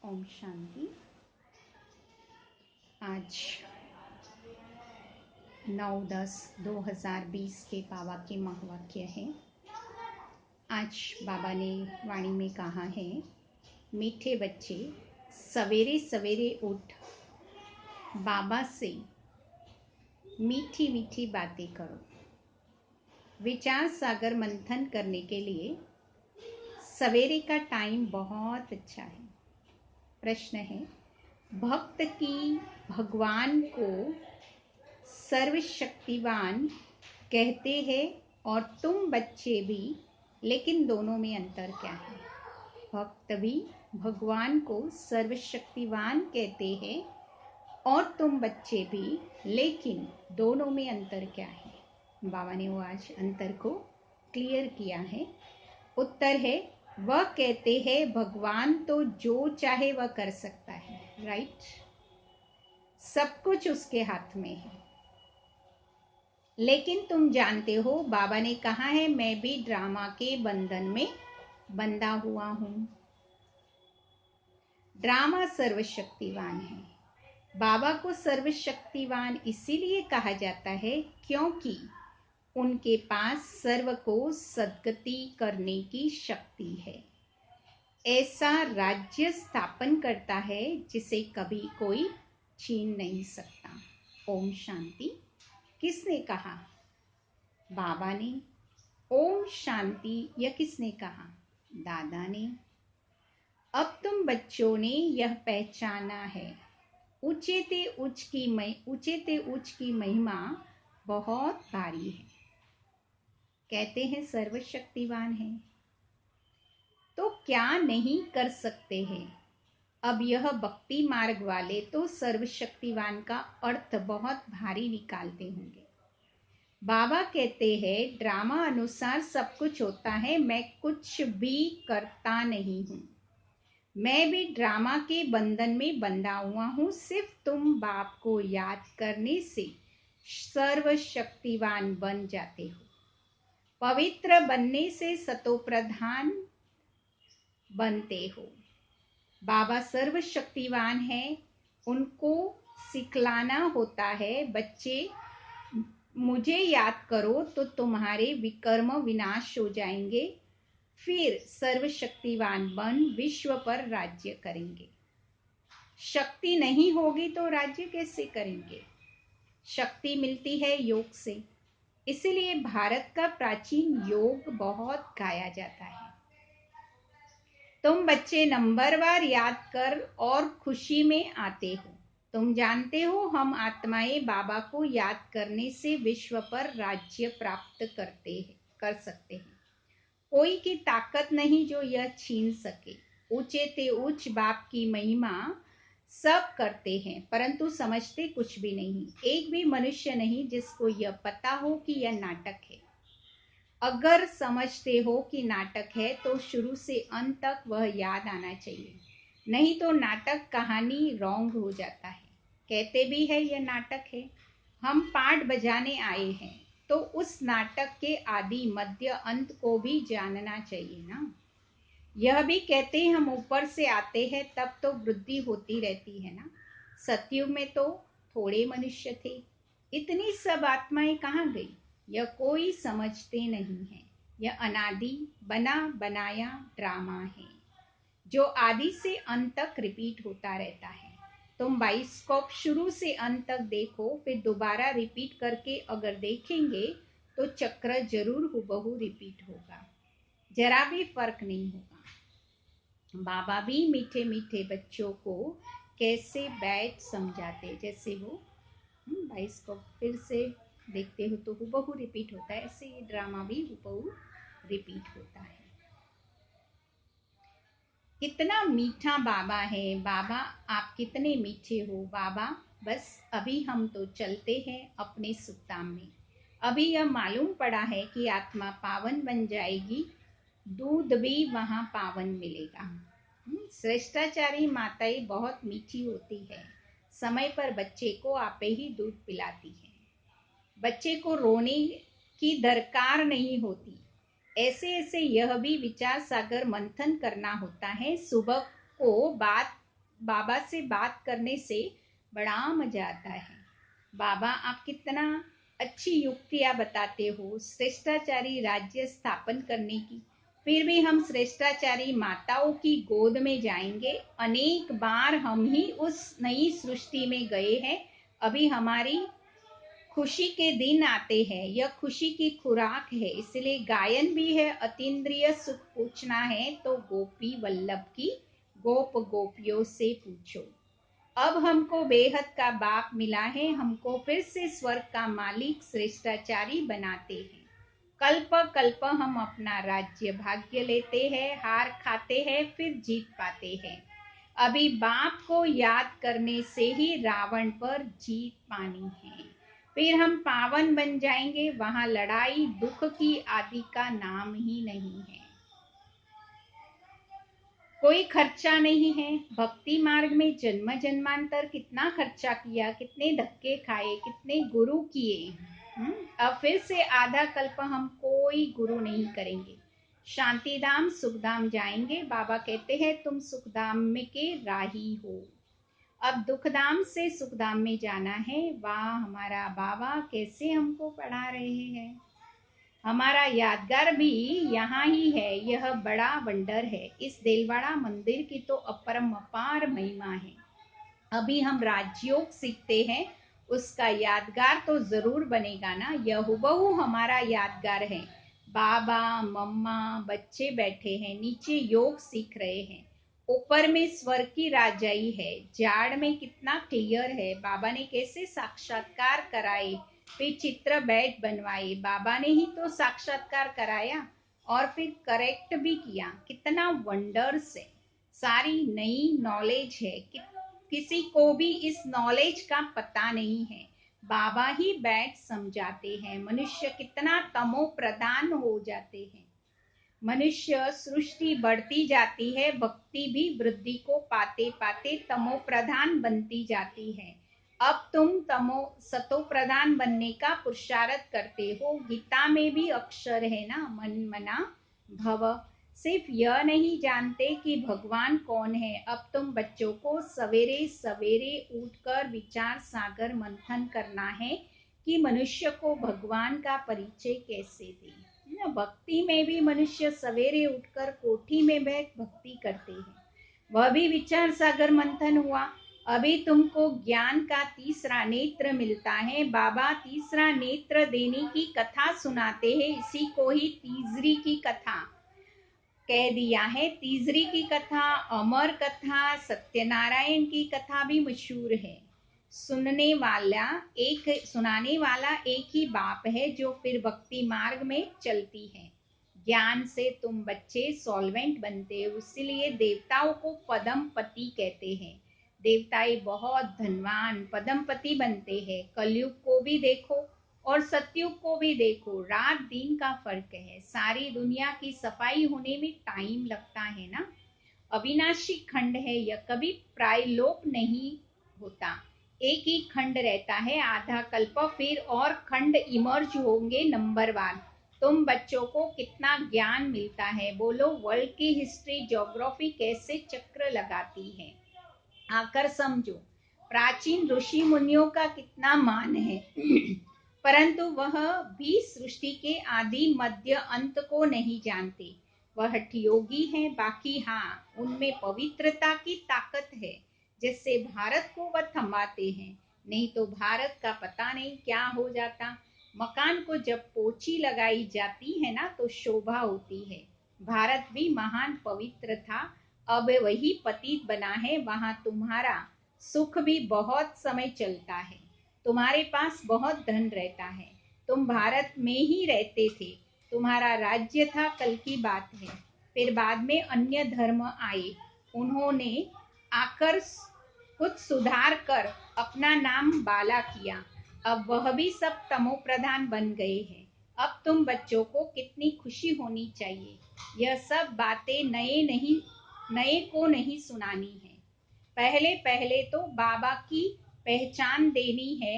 ओम शांति। आज 9/10/2020 के बाबा के महावाक्य है। आज बाबा ने वाणी में कहा है, मीठे बच्चे सवेरे सवेरे उठ बाबा से मीठी मीठी बातें करो। विचार सागर मंथन करने के लिए सवेरे का टाइम बहुत अच्छा है। प्रश्न है, भक्त की भगवान को सर्वशक्तिवान कहते हैं और तुम बच्चे भी, लेकिन दोनों में अंतर क्या है? भक्त भी भगवान को सर्वशक्तिवान कहते हैं और तुम बच्चे भी, लेकिन दोनों में अंतर क्या है? बाबा ने वो आज अंतर को क्लियर किया है। उत्तर है, वह कहते हैं भगवान तो जो चाहे वह कर सकता है, राइट? सब कुछ उसके हाथ में है। लेकिन तुम जानते हो, बाबा ने कहा है, मैं भी ड्रामा के बंधन में बंधा हुआ हूं। ड्रामा सर्वशक्तिवान है। बाबा को सर्वशक्तिवान इसीलिए कहा जाता है क्योंकि उनके पास सर्व को सद्गति करने की शक्ति है। ऐसा राज्य स्थापन करता है जिसे कभी कोई छीन नहीं सकता। ओम शांति। किसने कहा? बाबा ने। ओम शांति यह किसने कहा? दादा ने। अब तुम बच्चों ने यह पहचाना है, ऊंचे ते उच्च की महिमा बहुत भारी है। कहते हैं सर्वशक्तिवान है, तो क्या नहीं कर सकते हैं? अब यह भक्ति मार्ग वाले तो सर्वशक्तिवान का अर्थ बहुत भारी निकालते होंगे। बाबा कहते हैं, ड्रामा अनुसार सब कुछ होता है, मैं कुछ भी करता नहीं हूँ। मैं भी ड्रामा के बंधन में बंधा हुआ हूँ। सिर्फ तुम बाप को याद करने से सर्वशक्तिवान बन जाते हो। पवित्र बनने से सतो प्रधान बनते हो। बाबा सर्वशक्तिवान है, उनको सिखलाना होता है, बच्चे मुझे याद करो तो तुम्हारे विकर्म विनाश हो जाएंगे, फिर सर्वशक्तिवान बन विश्व पर राज्य करेंगे। शक्ति नहीं होगी तो राज्य कैसे करेंगे? शक्ति मिलती है योग से। इसलिए भारत का प्राचीन योग बहुत गाया जाता है। तुम बच्चे नंबरवार याद कर और खुशी में आते हो। तुम जानते हो, हम आत्माएं बाबा को याद करने से विश्व पर राज्य प्राप्त कर सकते हैं। कोई की ताकत नहीं जो यह छीन सके। ऊंचे ते उच्च बाप की महिमा सब करते हैं, परंतु समझते कुछ भी नहीं। एक भी मनुष्य नहीं जिसको यह पता हो कि यह नाटक है। अगर समझते हो कि नाटक है तो शुरू से अंत तक वह याद आना चाहिए, नहीं तो नाटक कहानी रॉन्ग हो जाता है। कहते भी है यह नाटक है, हम पार्ट बजाने आए हैं, तो उस नाटक के आदि मध्य अंत को भी जानना चाहिए ना। यह भी कहते हैं हम ऊपर से आते हैं, तब तो वृद्धि होती रहती है ना। सतयुग में तो थोड़े मनुष्य थे, इतनी सब आत्माएं कहाँ गई? यह कोई समझते नहीं है। यह अनादि बना बनाया ड्रामा है जो आदि से अंत तक रिपीट होता रहता है। तुम बाइस्कोप शुरू से अंत तक देखो, फिर दोबारा रिपीट करके अगर देखेंगे तो चक्र जरूर हुबहू रिपीट होगा, जरा भी फर्क नहीं होगा। बाबा भी मीठे मीठे बच्चों को कैसे बैठ समझाते, जैसे वो बाइस्कोप फिर से देखते हो तो हुबहू रिपीट होता है, ऐसे ये ड्रामा भी हुबहू रिपीट होता है। कितना मीठा बाबा है। बाबा आप कितने मीठे हो बाबा। बस अभी हम तो चलते हैं अपने सुक्ताम में। अभी यह मालूम पड़ा है कि आत्मा पावन बन जाएगी, दूध भी वहां पावन मिलेगा। श्रेष्ठाचारी माताएं बहुत मीठी होती है, समय पर बच्चे को आपे ही दूध पिलाती है। बच्चे को रोने की दरकार नहीं होती। ऐसे ऐसे यह भी विचार सागर मंथन करना होता है। सुबह को बात बाबा से बात करने से बड़ा मजा आता है। बाबा आप कितना अच्छी युक्तियां बताते हो श्रेष्ठाचारी राज्य स्थापन करने की। फिर भी हम श्रेष्ठाचारी माताओं की गोद में जाएंगे। अनेक बार हम ही उस नई सृष्टि में गए हैं। अभी हमारी खुशी के दिन आते हैं। यह खुशी की खुराक है, इसलिए गायन भी है। अतीन्द्रिय सुख पूछना है तो गोपी वल्लभ की गोप गोपियों से पूछो। अब हमको बेहद का बाप मिला है, हमको फिर से स्वर्ग का मालिक श्रेष्ठाचारी बनाते हैं। कल्प कल्प हम अपना राज्य भाग्य लेते हैं, हार खाते हैं, फिर जीत पाते हैं। अभी बाप को याद करने से ही रावण पर जीत पानी है। फिर हम पावन बन जाएंगे, वहां लड़ाई दुख की आदि का नाम ही नहीं है। कोई खर्चा नहीं है। भक्ति मार्ग में जन्म जन्मांतर कितना खर्चा किया, कितने धक्के खाए, कितने गुरु किए। अब फिर से आधा कल्प हम कोई गुरु नहीं करेंगे। शांतिधाम सुखधाम जाएंगे। बाबा कहते हैं तुम सुखधाम में के राही हो। अब दुखधाम से सुखधाम में जाना है। वाह हमारा बाबा कैसे हमको पढ़ा रहे हैं। हमारा यादगार भी यहाँ ही है। यह बड़ा वंडर है। इस देलवाड़ा मंदिर की तो अपरंपार महिमा है। अभी हम राजयोग सीखते हैं, उसका यादगार तो जरूर बनेगा ना। यह हुबहू हमारा यादगार है। बाबा मम्मा बच्चे बैठे हैं, नीचे योग सीख रहे हैं। ऊपर में स्वर्ग की राजाई है। जाड़ में कितना क्लियर है। बाबा ने कैसे साक्षात्कार कराए, फिर चित्र बैठ बनवाए। बाबा ने ही तो साक्षात्कार कराया और फिर करेक्ट भी किया। कितना वंडर्स है। सारी नई नॉलेज है। किसी को भी इस नॉलेज का पता नहीं है। बाबा ही बैठ समझाते हैं। मनुष्य कितना तमो प्रधान हो जाते हैं। मनुष्य सृष्टि बढ़ती जाती है, भक्ति भी वृद्धि को पाते पाते तमो प्रधान बनती जाती है। अब तुम तमो सतो प्रधान बनने का पुरुषार्थ करते हो। गीता में भी अक्षर है ना, मन मना भव। सिर्फ यह नहीं जानते कि भगवान कौन है। अब तुम बच्चों को सवेरे सवेरे उठकर विचार सागर मंथन करना है कि मनुष्य को भगवान का परिचय कैसे दे। भक्ति में भी मनुष्य सवेरे उठकर कोठी में बैठ भक्ति करते हैं। वह भी विचार सागर मंथन हुआ। अभी तुमको ज्ञान का तीसरा नेत्र मिलता है। बाबा तीसरा नेत्र देने की कथा सुनाते हैं। इसी को ही तीसरी की कथा कह दिया है। तीसरी की कथा अमर कथा, सत्यनारायण की कथा भी मशहूर है। सुनाने वाला एक ही बाप है जो फिर भक्ति मार्ग में चलती है। ज्ञान से तुम बच्चे सॉल्वेंट बनते हो, इसलिए देवताओं को पदमपति कहते हैं। देवताएं बहुत धनवान पदमपति बनते हैं। कलयुग को भी देखो और सतयुग को भी देखो, रात दिन का फर्क है। सारी दुनिया की सफाई होने में टाइम लगता है ना। अविनाशी खंड है, यह कभी प्रायलोप नहीं होता। एक ही खंड रहता है आधा कल्प, फिर और खंड इमर्ज होंगे नंबरवार। तुम बच्चों को कितना ज्ञान मिलता है। बोलो वर्ल्ड की हिस्ट्री ज्योग्राफी कैसे चक्र लगाती है। आकर समझो प्राचीन ऋषि मुनियों का कितना मान है। परंतु वह भी सृष्टि के आदि मध्य अंत को नहीं जानते। वह हठ योगी है। बाकी हाँ, उनमें पवित्रता की ताकत है। जिससे भारत को वह थमाते हैं, नहीं तो भारत का पता नहीं क्या हो जाता। मकान को जब पोची लगाई जाती है ना तो शोभा होती है। भारत भी महान पवित्र था, अब वही पतित बना है। वहां तुम्हारा सुख भी बहुत समय चलता है। तुम्हारे पास बहुत धन रहता है। तुम भारत में ही रहते थे, तुम्हारा राज्य था, कल की बात है। फिर बाद में अन्य धर्म आए, उन्होंने आकर कुछ सुधार कर अपना नाम बाला किया। अब वह भी सब तमो प्रधान बन गए हैं। अब तुम बच्चों को कितनी खुशी होनी चाहिए। यह सब बातें नए को नहीं सुनानी है। पहले पहले तो बाबा की पहचान देनी है।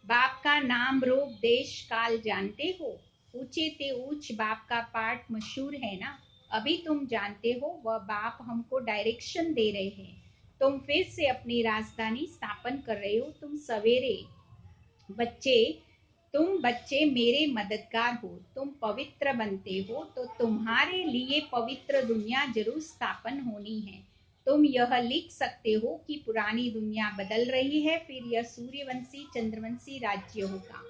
बाप का नाम रूप देश काल जानते हो। ऊंचे ते ऊंच बाप का पाठ मशहूर है ना। अभी तुम जानते हो वह बाप हमको डायरेक्शन दे रहे हैं। तुम फिर से अपनी राजधानी स्थापन कर रहे हो। बच्चे तुम बच्चे मेरे मददगार हो, तुम पवित्र बनते हो तो तुम्हारे लिए पवित्र दुनिया जरूर स्थापन होनी है। तुम यह लिख सकते हो कि पुरानी दुनिया बदल रही है, फिर यह सूर्यवंशी चंद्रवंशी राज्य होगा,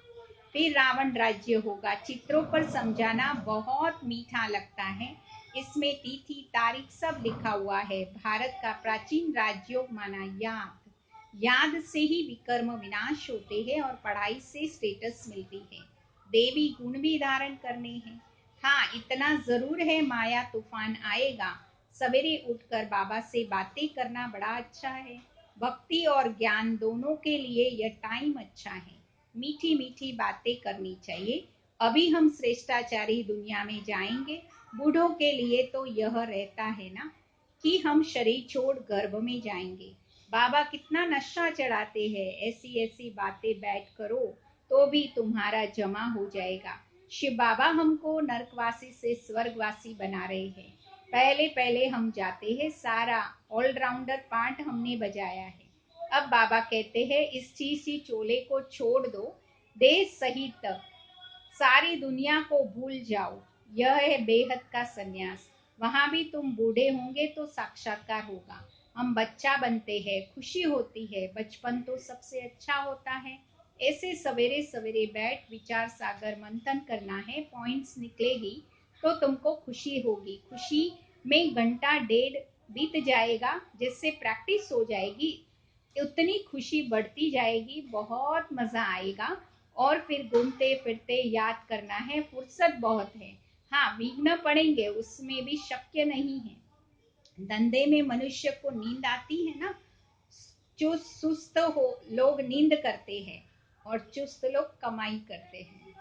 फिर रावण राज्य होगा। चित्रों पर समझाना बहुत मीठा लगता है। इसमें तिथि तारीख सब लिखा हुआ है। भारत का प्राचीन राजयोग माना याद से ही विकर्म विनाश होते हैं और पढ़ाई से स्टेटस मिलती है। देवी गुण भी धारण करने हैं। हाँ, इतना जरूर है, माया तूफान आएगा। सवेरे उठकर बाबा से बातें करना बड़ा अच्छा है। भक्ति और ज्ञान दोनों के लिए यह टाइम अच्छा है। मीठी मीठी बातें करनी चाहिए। अभी हम श्रेष्ठाचारी दुनिया में जाएंगे। बूढ़ों के लिए तो यह रहता है ना कि हम शरीर छोड़ गर्भ में जाएंगे। बाबा कितना नशा चढ़ाते हैं। ऐसी ऐसी बातें बैठ करो तो भी तुम्हारा जमा हो जाएगा। शिव बाबा हमको नरकवासी से स्वर्गवासी बना रहे हैं। पहले पहले हम जाते हैं, सारा ऑलराउंडर पार्ट हमने बजाया है। अब बाबा कहते हैं इस चीसी चोले को छोड़ दो, देश सहित सारी दुनिया को भूल जाओ। यह है बेहद का सन्यास। वहां भी तुम बूढ़े होंगे तो साक्षात्कार होगा। हम बच्चा बनते हैं, खुशी होती है। बचपन तो सबसे अच्छा होता है। ऐसे सवेरे सवेरे बैठ विचार सागर मंथन करना है। पॉइंट्स निकलेगी तो तुमको खुशी होगी। खुशी में घंटा डेढ़ बीत जाएगा। जिससे प्रैक्टिस हो जाएगी उतनी खुशी बढ़ती जाएगी। बहुत मजा आएगा। और फिर घूमते फिरते याद करना है। फुर्सत बहुत है। हाँ, विघ्न पड़ेंगे, उसमें भी शक्य नहीं है। धंधे में मनुष्य को नींद आती है ना। सुस्त हो लोग नींद करते हैं और चुस्त लोग कमाई करते हैं।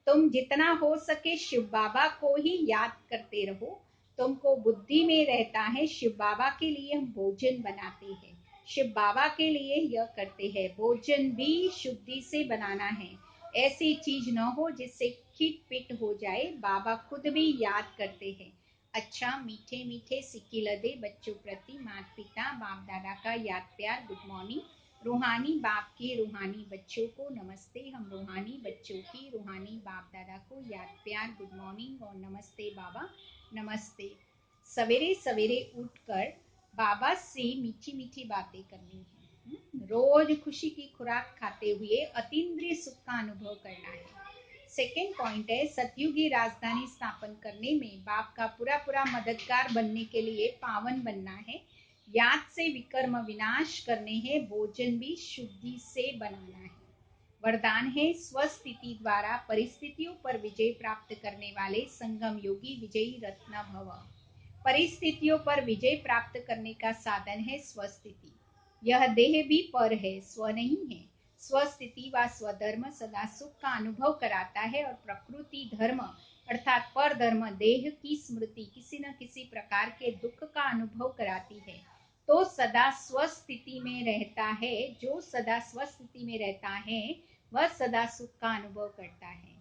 तुम जितना हो सके शिव बाबा को ही याद करते रहो। तुमको बुद्धि में रहता है। शिव बाबा के लिए हम भोजन बनाते हैं। शिव बाबा के लिए यह करते हैं। भोजन भी शुद्धि से बनाना है। ऐसी चीज न हो जिससे खिट पिट हो जाए। बाबा खुद भी याद करते हैं। अच्छा, मीठे मीठे सिक्की लदे बच्चों प्रति माता पिता बाप दादा का याद प्यार। Good morning. रूहानी बाप के रूहानी बच्चों को नमस्ते। हम रूहानी बच्चों की रूहानी बाप दादा को याद प्यार। गुड मॉर्निंग और नमस्ते बाबा। नमस्ते। सवेरे सवेरे उठकर बाबा से मीठी मीठी बातें करनी है। रोज खुशी की खुराक खाते हुए अतीन्द्रिय सुख का अनुभव करना है। सेकेंड पॉइंट है सतयुगी राजधानी स्थापन करने में बाप का पूरा पूरा मददगार बनने के लिए पावन बनना है। याद से विकर्म विनाश करने हैं। भोजन भी शुद्धि से बनाना है। वरदान है स्वस्थिति द्वारा परिस्थितियों पर विजय प्राप्त करने वाले संगम योगी विजयी रत्न भव। परिस्थितियों पर विजय प्राप्त करने का साधन है स्वस्थिति। यह देह भी पर है, स्व नहीं है। स्वस्थिति व स्वधर्म सदा सुख का अनुभव कराता है और प्रकृति धर्म अर्थात पर धर्म देह की स्मृति किसी न किसी प्रकार के दुख का अनुभव कराती है। तो सदा स्वस्थिति में रहता है। जो सदा स्वस्थिति में रहता है वह सदा सुख का अनुभव करता है।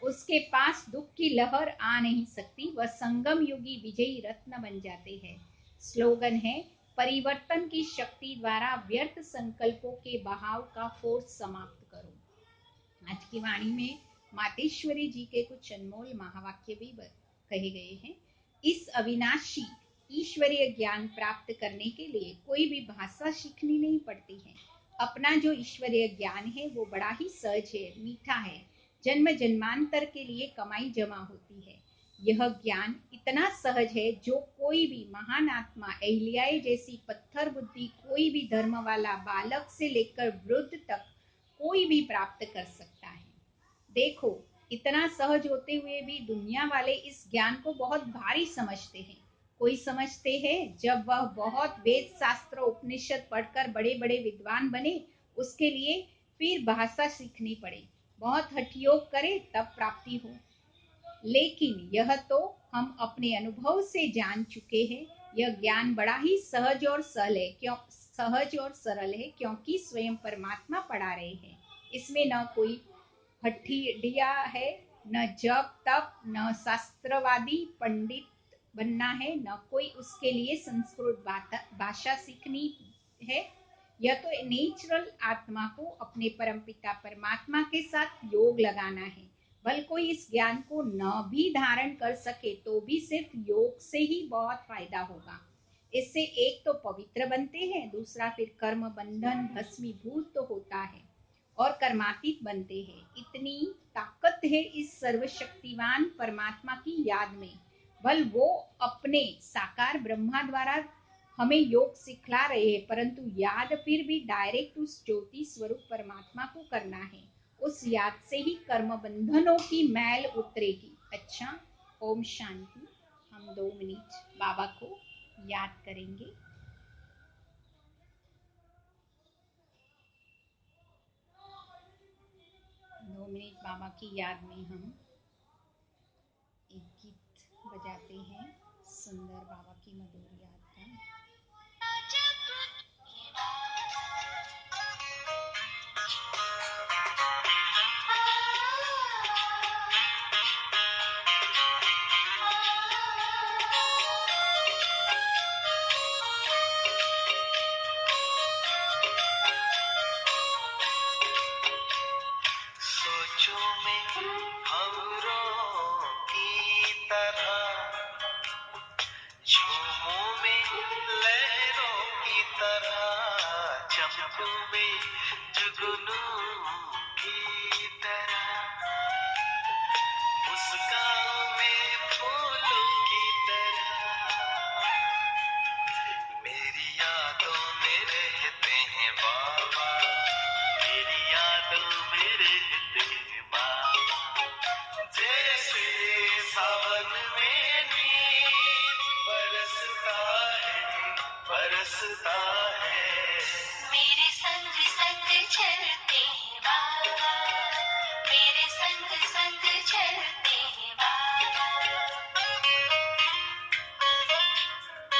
उसके पास दुख की लहर आ नहीं सकती। वह संगम योगी विजयी रत्न बन जाते हैं। स्लोगन है परिवर्तन की शक्ति द्वारा व्यर्थ संकल्पों के बहाव का फोर्स समाप्त करो। आज की वाणी में मातेश्वरी जी के कुछ अनमोल महावाक्य भी कहे गए हैं। इस अविनाशी ईश्वरीय ज्ञान प्राप्त करने के लिए कोई भी भाषा सीखनी नहीं पड़ती है। अपना जो ईश्वरीय ज्ञान है वो बड़ा ही सहज है, मीठा है। जन्म जन्मांतर के लिए कमाई जमा होती है। यह ज्ञान इतना सहज है जो कोई भी महान आत्मा अहिल्याई जैसी पत्थर बुद्धि कोई भी धर्म वाला बालक से लेकर वृद्ध तक कोई भी प्राप्त कर सकता है। देखो, इतना सहज होते हुए भी दुनिया वाले इस ज्ञान को बहुत भारी समझते हैं। कोई समझते हैं जब वह बहुत वेद शास्त्र उपनिषद पढ़कर बड़े बड़े विद्वान बने उसके लिए फिर भाषा सीखनी पड़े, बहुत हठयोग करे तब प्राप्ति हो। लेकिन यह तो हम अपने अनुभव से जान चुके हैं। यह ज्ञान बड़ा ही सहज और सरल है क्योंकि स्वयं परमात्मा पढ़ा रहे हैं। इसमें न कोई हठिया है, न जप तप, न शास्त्रवादी पंडित बनना है, न कोई उसके लिए संस्कृत भाषा सीखनी है। यह तो नेचुरल आत्मा को अपने परमपिता परमात्मा के साथ योग लगाना है। भले कोई इस ज्ञान को न भी धारण कर सके तो भी सिर्फ योग से ही बहुत फायदा होगा। इससे एक तो पवित्र बनते हैं, दूसरा फिर कर्म बंधन भस्मीभूत तो होता है और कर्मातीत बनते हैं। इतनी ताकत है इस सर्वशक्तिवान परमात्मा की याद में। बल वो अपने साकार ब्रह्मा द्वारा हमें योग सिखला रहे हैं, परंतु याद फिर भी डायरेक्ट उस ज्योति स्वरूप परमात्मा को करना है। उस याद से ही कर्म बंधनों की मैल उतरेगी। अच्छा, ओम शांति। हम 2 मिनट बाबा को याद करेंगे। 2 मिनट बाबा की याद में हम एक गीत बजाते हैं, सुंदर बाबा की मधुर याद का। बरसता है मेरे